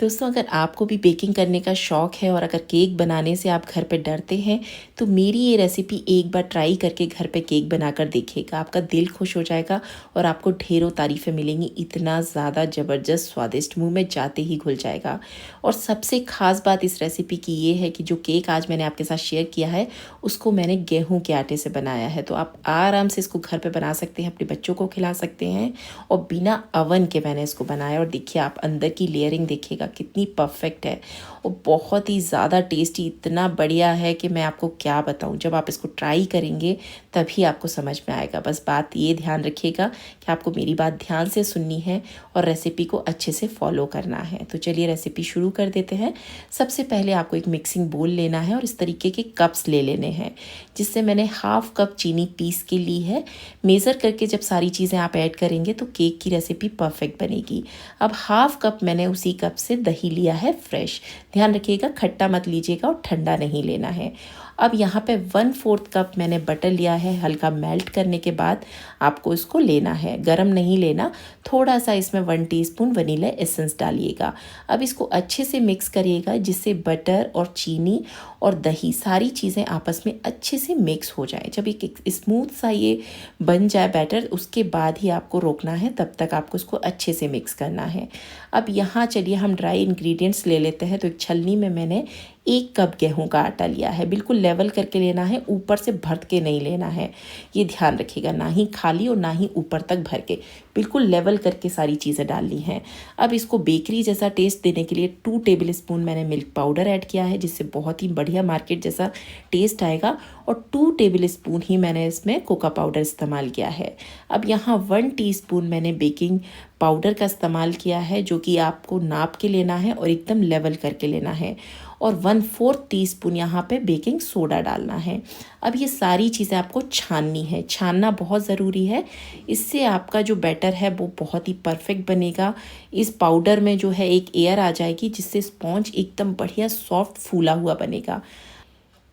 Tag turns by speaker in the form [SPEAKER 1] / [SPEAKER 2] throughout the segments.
[SPEAKER 1] दोस्तों, अगर आपको भी बेकिंग करने का शौक़ है और अगर केक बनाने से आप घर पे डरते हैं, तो मेरी ये रेसिपी एक बार ट्राई करके घर पे केक बनाकर देखिएगा। आपका दिल खुश हो जाएगा और आपको ढेरों तारीफ़ें मिलेंगी। इतना ज़्यादा ज़बरदस्त स्वादिष्ट, मुँह में जाते ही घुल जाएगा। और सबसे ख़ास बात इस रेसिपी की ये है कि जो केक आज मैंने आपके साथ शेयर किया है, उसको मैंने गेहूँ के आटे से बनाया है। तो आप आराम से इसको घर पे बना सकते हैं, अपने बच्चों को खिला सकते हैं। और बिना अवन के मैंने इसको बनाया और देखिए आप अंदर की लेयरिंग देखिएगा कितनी परफेक्ट है और बहुत ही ज़्यादा टेस्टी, इतना बढ़िया है कि मैं आपको क्या बताऊं। जब आप इसको ट्राई करेंगे तभी आपको समझ में आएगा। बस बात ये ध्यान रखिएगा कि आपको मेरी बात ध्यान से सुननी है और रेसिपी को अच्छे से फॉलो करना है। तो चलिए रेसिपी शुरू कर देते हैं। सबसे पहले आपको एक मिक्सिंग बोल लेना है और इस तरीके के कप्स ले लेने हैं, जिससे मैंने हाफ कप चीनी पीस के ली है। मेज़र करके जब सारी चीज़ें आप ऐड करेंगे तो केक की रेसिपी परफेक्ट बनेगी। अब हाफ कप मैंने उसी कप से दही लिया है फ्रेश। ध्यान रखिएगा खट्टा मत लीजिएगा और ठंडा नहीं लेना है। अब यहाँ पे 1/4 कप मैंने बटर लिया है। हल्का मेल्ट करने के बाद आपको इसको लेना है, गरम नहीं लेना। थोड़ा सा इसमें 1 टीस्पून वनीला एसेंस डालिएगा। अब इसको अच्छे से मिक्स करिएगा, जिससे बटर और चीनी और दही सारी चीज़ें आपस में अच्छे से मिक्स हो जाए। जब एक स्मूथ सा ये बन जाए बैटर, उसके बाद ही आपको रोकना है, तब तक आपको इसको अच्छे से मिक्स करना है। अब यहाँ चलिए हम ड्राई इंग्रेडिएंट्स ले लेते हैं। तो एक छलनी में मैंने 1 कप गेहूं का आटा लिया है। बिल्कुल लेवल करके लेना है, ऊपर से भर के नहीं लेना है, ये ध्यान रखिएगा। ना ही खाली और ना ही ऊपर तक भर के, बिल्कुल लेवल करके सारी चीज़ें डालनी हैं। अब इसको बेकरी जैसा टेस्ट देने के लिए 2 टेबल स्पून मैंने मिल्क पाउडर ऐड किया है, जिससे बहुत ही बढ़िया मार्केट जैसा टेस्ट आएगा। और 2 टेबल स्पून ही मैंने इसमें कोका पाउडर इस्तेमाल किया है। अब यहाँ 1 टीस्पून मैंने बेकिंग पाउडर का इस्तेमाल किया है, जो कि आपको नाप के लेना है और एकदम लेवल करके लेना है। और 1/4 टीस्पून यहाँ पे बेकिंग सोडा डालना है। अब ये सारी चीज़ें आपको छाननी है, छानना बहुत ज़रूरी है। इससे आपका जो बैटर है वो बहुत ही परफेक्ट बनेगा। इस पाउडर में जो है एक एयर आ जाएगी, जिससे स्पॉन्ज एकदम बढ़िया सॉफ्ट फूला हुआ बनेगा।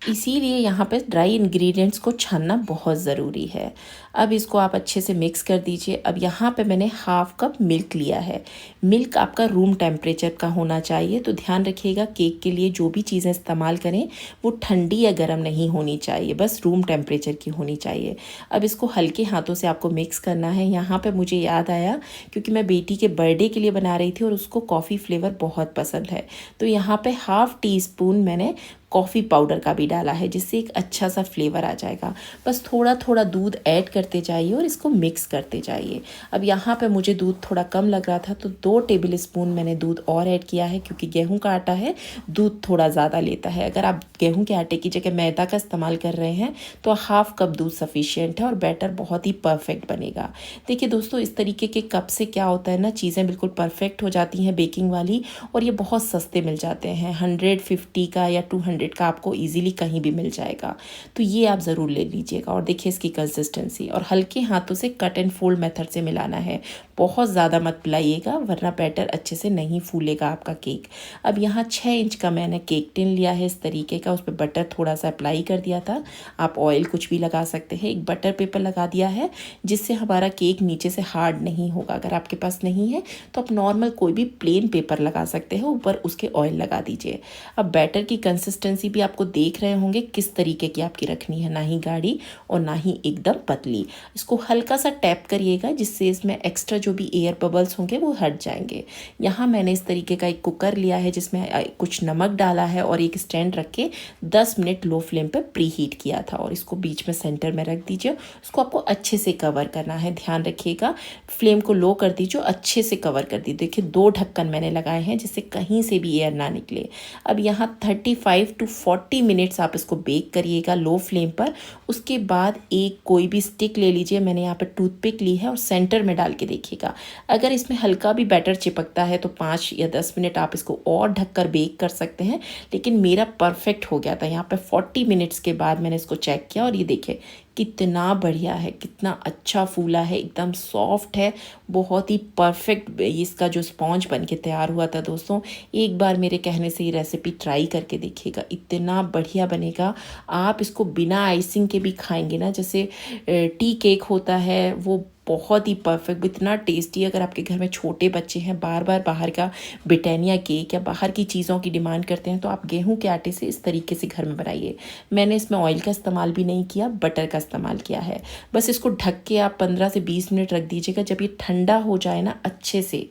[SPEAKER 1] इसीलिए यहाँ पे ड्राई इंग्रेडिएंट्स को छानना बहुत ज़रूरी है। अब इसको आप अच्छे से मिक्स कर दीजिए। अब यहाँ पे मैंने हाफ कप मिल्क लिया है। मिल्क आपका रूम टेम्परेचर का होना चाहिए। तो ध्यान रखिएगा केक के लिए जो भी चीज़ें इस्तेमाल करें वो ठंडी या गर्म नहीं होनी चाहिए, बस रूम टेम्परेचर की होनी चाहिए। अब इसको हल्के हाथों से आपको मिक्स करना है। यहाँ पर मुझे याद आया, क्योंकि मैं बेटी के बर्थडे के लिए बना रही थी और उसको कॉफ़ी फ्लेवर बहुत पसंद है, तो यहाँ पर हाफ टी-स्पून मैंने कॉफ़ी पाउडर का भी डाला है, जिससे एक अच्छा सा फ्लेवर आ जाएगा। बस थोड़ा थोड़ा दूध ऐड करते जाइए और इसको मिक्स करते जाइए। अब यहाँ पे मुझे दूध थोड़ा कम लग रहा था, तो 2 टेबल स्पून मैंने दूध और ऐड किया है, क्योंकि गेहूं का आटा है, दूध थोड़ा ज़्यादा लेता है। अगर आप गेहूं के आटे की जगह मैदा का इस्तेमाल कर रहे हैं तो हाफ कप दूध सफिशियंट है और बैटर बहुत ही परफेक्ट बनेगा। देखिए दोस्तों, इस तरीके के कप से क्या होता है ना, चीज़ें बिल्कुल परफेक्ट हो जाती हैं बेकिंग वाली, और ये बहुत सस्ते मिल जाते हैं। 150 का या 200 का आपको इजीली कहीं भी मिल जाएगा। तो ये आप ज़रूर ले लीजिएगा। और देखिए इसकी कंसिस्टेंसी, और हल्के हाथों से कट एंड फोल्ड मेथड से मिलाना है। बहुत ज़्यादा मत मिलाइएगा, वरना बैटर अच्छे से नहीं फूलेगा आपका केक। अब यहाँ 6 इंच का मैंने केक टिन लिया है इस तरीके का, उस पर बटर थोड़ा सा अप्लाई कर दिया था। आप ऑयल कुछ भी लगा सकते हैं। एक बटर पेपर लगा दिया है, जिससे हमारा केक नीचे से हार्ड नहीं होगा। अगर आपके पास नहीं है तो आप नॉर्मल कोई भी प्लेन पेपर लगा सकते हैं, ऊपर उसके ऑयल लगा दीजिए। अब बैटर की कंसिस्टेंसी भी आपको देख रहे होंगे किस तरीके की आपकी रखनी है, ना ही गाढ़ी और ना ही एकदम पतली। इसको हल्का सा टैप करिएगा, जिससे इसमें एक्स्ट्रा जो भी एयर बबल्स होंगे वो हट जाएंगे। यहाँ मैंने इस तरीके का एक कुकर लिया है, जिसमें कुछ नमक डाला है और एक स्टैंड रख के 10 मिनट लो फ्लेम पर प्री हीट किया था। और इसको बीच में सेंटर में रख दीजिए। इसको आपको अच्छे से कवर करना है। ध्यान रखिएगा फ्लेम को लो कर दीजिए, अच्छे से कवर कर दीजिए। देखिए 2 ढक्कन मैंने लगाए हैं, जिससे कहीं से भी एयर ना निकले। अब यहाँ 35 to 40 मिनट्स आप इसको बेक करिएगा लो फ्लेम पर। उसके बाद एक कोई भी स्टिक ले लीजिए, मैंने यहाँ पर टूथपिक ली है, और सेंटर में डाल के देखिएगा। अगर इसमें हल्का भी बैटर चिपकता है तो 5 या 10 मिनट आप इसको और ढककर बेक कर सकते हैं। लेकिन मेरा परफेक्ट हो गया था। यहाँ पर 40 मिनट्स के बाद मैंने इसको चेक किया, और ये देखिए कितना बढ़िया है, कितना अच्छा फूला है, एकदम सॉफ्ट है, बहुत ही परफेक्ट इसका जो स्पॉन्ज बन के तैयार हुआ था। दोस्तों, एक बार मेरे कहने से ये रेसिपी ट्राई करके देखिएगा, इतना बढ़िया बनेगा। आप इसको बिना आइसिंग के भी खाएंगे ना, जैसे टी केक होता है, वो बहुत ही परफेक्ट, इतना टेस्टी। अगर आपके घर में छोटे बच्चे हैं, बार बार बाहर का ब्रिटानिया केक या बाहर की चीज़ों की डिमांड करते हैं, तो आप गेहूं के आटे से इस तरीके से घर में बनाइए। मैंने इसमें ऑयल का इस्तेमाल भी नहीं किया, बटर का इस्तेमाल किया है। बस इसको ढक के आप 15 से 20 मिनट रख दीजिएगा। जब ये ठंडा हो जाए ना अच्छे से,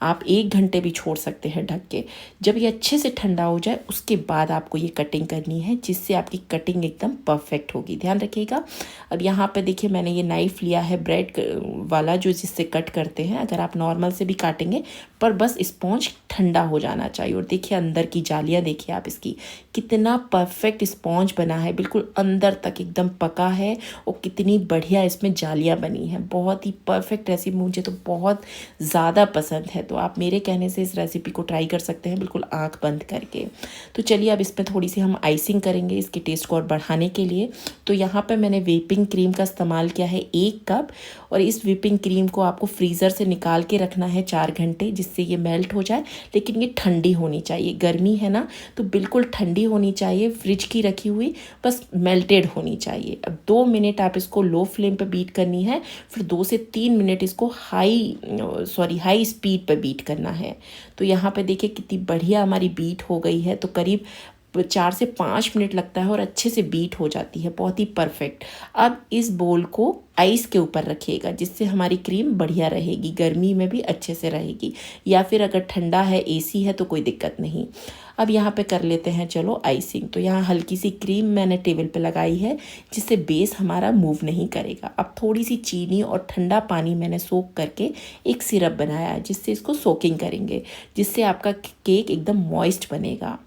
[SPEAKER 1] आप 1 घंटे भी छोड़ सकते हैं ढक के। जब ये अच्छे से ठंडा हो जाए उसके बाद आपको ये कटिंग करनी है, जिससे आपकी कटिंग एकदम परफेक्ट होगी, ध्यान रखिएगा। अब यहाँ पे देखिए मैंने ये नाइफ़ लिया है ब्रेड वाला, जो जिससे कट करते हैं। अगर आप नॉर्मल से भी काटेंगे, पर बस स्पॉन्ज ठंडा हो जाना चाहिए। और देखिए अंदर की जालियाँ देखिए आप इसकी, कितना परफेक्ट स्पॉन्ज बना है, बिल्कुल अंदर तक एकदम पका है। और कितनी बढ़िया इसमें जालियाँ बनी हैं, बहुत ही परफेक्ट रेसिपी, मुझे तो बहुत ज़्यादा पसंद है। तो आप मेरे कहने से इस रेसिपी को ट्राई कर सकते हैं बिल्कुल आँख बंद करके। तो चलिए अब इसमें थोड़ी सी हम आइसिंग करेंगे इसके टेस्ट को और बढ़ाने के लिए। तो यहाँ पर मैंने व्हिपिंग क्रीम का इस्तेमाल किया है 1 कप। और इस व्हिपिंग क्रीम को आपको फ्रीज़र से निकाल के रखना है 4 घंटे, जिससे ये मेल्ट हो जाए। लेकिन ये ठंडी होनी चाहिए, गर्मी है ना, तो बिल्कुल ठंडी होनी चाहिए, फ्रिज की रखी हुई, बस मेल्टेड होनी चाहिए। अब 2 मिनट आप इसको लो फ्लेम पर बीट करनी है, फिर 2 से 3 मिनट इसको हाई स्पीड पर बीट करना है। तो यहाँ पे देखिए कितनी बढ़िया हमारी बीट हो गई है। तो करीब 4 से 5 मिनट लगता है और अच्छे से बीट हो जाती है, बहुत ही परफेक्ट। अब इस बोल को आइस के ऊपर रखिएगा, जिससे हमारी क्रीम बढ़िया रहेगी, गर्मी में भी अच्छे से रहेगी। या फिर अगर ठंडा है, एसी है, तो कोई दिक्कत नहीं। अब यहाँ पे कर लेते हैं चलो आइसिंग। तो यहाँ हल्की सी क्रीम मैंने टेबल पे लगाई है, जिससे बेस हमारा मूव नहीं करेगा। अब थोड़ी सी चीनी और ठंडा पानी मैंने सोक करके एक सिरप बनाया है, जिससे इसको सोकिंग करेंगे, जिससे आपका केक एकदम मॉइस्ट बनेगा।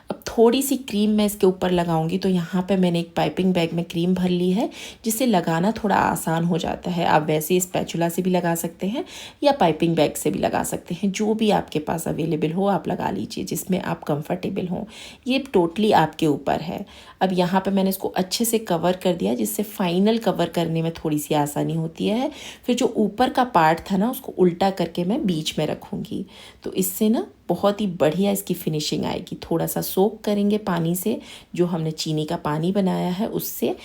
[SPEAKER 1] अब थोड़ी सी क्रीम मैं इसके ऊपर लगाऊंगी। तो यहाँ पे मैंने एक पाइपिंग बैग में क्रीम भर ली है, जिससे लगाना थोड़ा आसान हो जाता है। आप वैसे स्पैचुला से भी लगा सकते हैं या पाइपिंग बैग से भी लगा सकते हैं, जो भी आपके पास अवेलेबल हो आप लगा लीजिए, जिसमें आप कंफर्टेबल हों। ये टोटली आपके ऊपर है। अब यहाँ पे मैंने इसको अच्छे से कवर कर दिया, जिससे फाइनल कवर करने में थोड़ी सी आसानी होती है। फिर जो ऊपर का पार्ट था ना, उसको उल्टा करके मैं बीच में रखूँगी। तो इससे ना बहुत ही बढ़िया इसकी फिनिशिंग आएगी। थोड़ा सा सोक करेंगे पानी से, जो हमने चीनी का पानी बनाया है उससे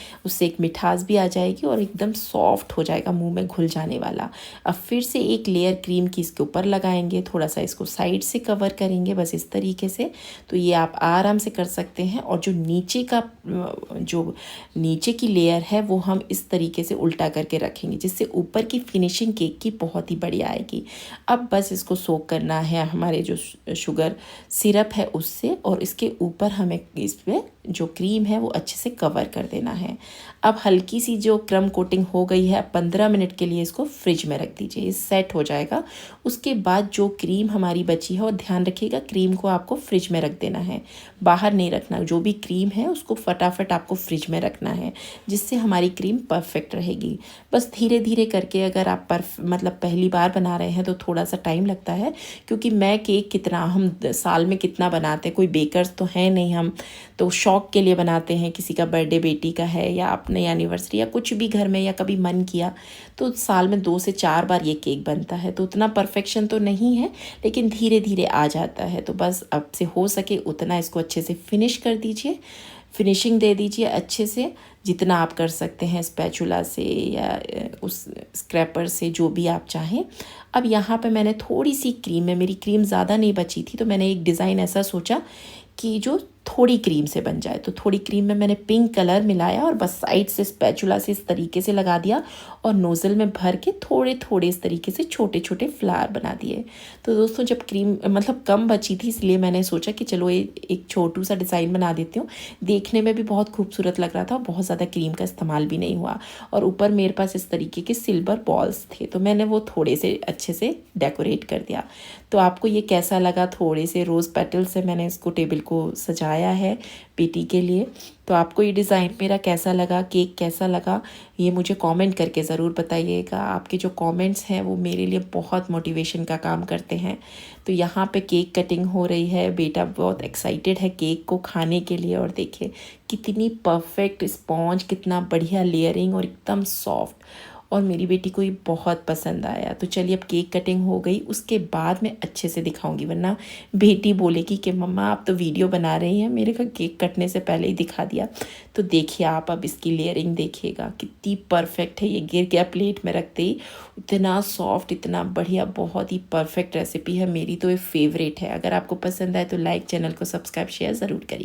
[SPEAKER 1] एक मिठास भी आ जाएगी और एकदम सॉफ्ट हो जाएगा, मुंह में घुल जाने वाला। अब फिर से एक लेयर क्रीम की इसके ऊपर लगाएंगे, थोड़ा सा इसको साइड से कवर करेंगे, बस इस तरीके से। तो ये आप आराम से कर सकते हैं। और जो नीचे की लेयर है वो हम इस तरीके से उल्टा करके रखेंगे, जिससे ऊपर की फिनिशिंग केक की बहुत ही बढ़िया आएगी। अब बस इसको सोक करना है हमारे जो शुगर सिरप है उससे, और इसके ऊपर हमें इसमें जो क्रीम है वो अच्छे से कवर कर देना है। अब हल्की सी जो क्रम कोटिंग हो गई है, 15 मिनट के लिए इसको फ्रिज में रख दीजिए, ये सेट हो जाएगा। उसके बाद जो क्रीम हमारी बची है, और ध्यान रखिएगा क्रीम को आपको फ्रिज में रख देना है, बाहर नहीं रखना। जो भी क्रीम है उसको फटाफट आपको फ्रिज में रखना है, जिससे हमारी क्रीम परफेक्ट रहेगी। बस धीरे धीरे करके, अगर आप मतलब पहली बार बना रहे हैं तो थोड़ा सा टाइम लगता है, क्योंकि मैं केक कितना, हम साल में कितना बनाते हैं, कोई बेकर्स तो है नहीं, हम तो शौक के लिए बनाते हैं। किसी का बर्थडे बेटी का है, या अपने एनिवर्सरी, या कुछ भी घर में, या कभी मन किया तो साल में 2 से 4 बार ये केक बनता है। तो उतना परफेक्शन तो नहीं है, लेकिन धीरे धीरे आ जाता है। तो बस अब से हो सके उतना इसको अच्छे से फिनिश कर दीजिए, फिनिशिंग दे दीजिए अच्छे से, जितना आप कर सकते हैं, स्पैचुला से या उस स्क्रैपर से, जो भी आप चाहें। अब यहाँ पे मैंने थोड़ी सी क्रीम में, मेरी क्रीम ज़्यादा नहीं बची थी, तो मैंने एक डिज़ाइन ऐसा सोचा कि जो थोड़ी क्रीम से बन जाए। तो थोड़ी क्रीम में मैंने पिंक कलर मिलाया और बस साइड से स्पैचुला से इस तरीके से लगा दिया, और नोज़ल में भर के थोड़े थोड़े इस तरीके से छोटे छोटे फ्लावर बना दिए। तो दोस्तों जब क्रीम मतलब कम बची थी, इसलिए मैंने सोचा कि चलो एक छोटू सा डिज़ाइन बना देती हूँ। देखने में भी बहुत खूबसूरत लग रहा था, बहुत ज़्यादा क्रीम का इस्तेमाल भी नहीं हुआ। और ऊपर मेरे पास इस तरीके के सिल्वर बॉल्स थे, तो मैंने वो थोड़े से अच्छे से डेकोरेट कर दिया। तो आपको ये कैसा लगा? थोड़े से रोज़ पेटल से मैंने इसको टेबल को सजाया है बेटी के लिए। तो आपको ये डिज़ाइन मेरा कैसा लगा, केक कैसा लगा, ये मुझे कमेंट करके ज़रूर बताइएगा। आपके जो कमेंट्स हैं वो मेरे लिए बहुत मोटिवेशन का काम करते हैं। तो यहाँ पे केक कटिंग हो रही है, बेटा बहुत एक्साइटेड है केक को खाने के लिए। और देखिए कितनी परफेक्ट स्पॉन्ज, कितना बढ़िया लेयरिंग और एकदम सॉफ्ट। और मेरी बेटी को ये बहुत पसंद आया। तो चलिए अब केक कटिंग हो गई, उसके बाद मैं अच्छे से दिखाऊंगी, वरना बेटी बोलेगी कि मम्मा आप तो वीडियो बना रही हैं, मेरे का केक कटने से पहले ही दिखा दिया। तो देखिए आप अब इसकी लेयरिंग देखिएगा कितनी परफेक्ट है। ये गिर गया प्लेट में रखते ही, इतना सॉफ्ट, इतना बढ़िया, बहुत ही परफेक्ट रेसिपी है। मेरी तो ये फेवरेट है। अगर आपको पसंद आए तो लाइक, चैनल को सब्सक्राइब, शेयर ज़रूर करिए।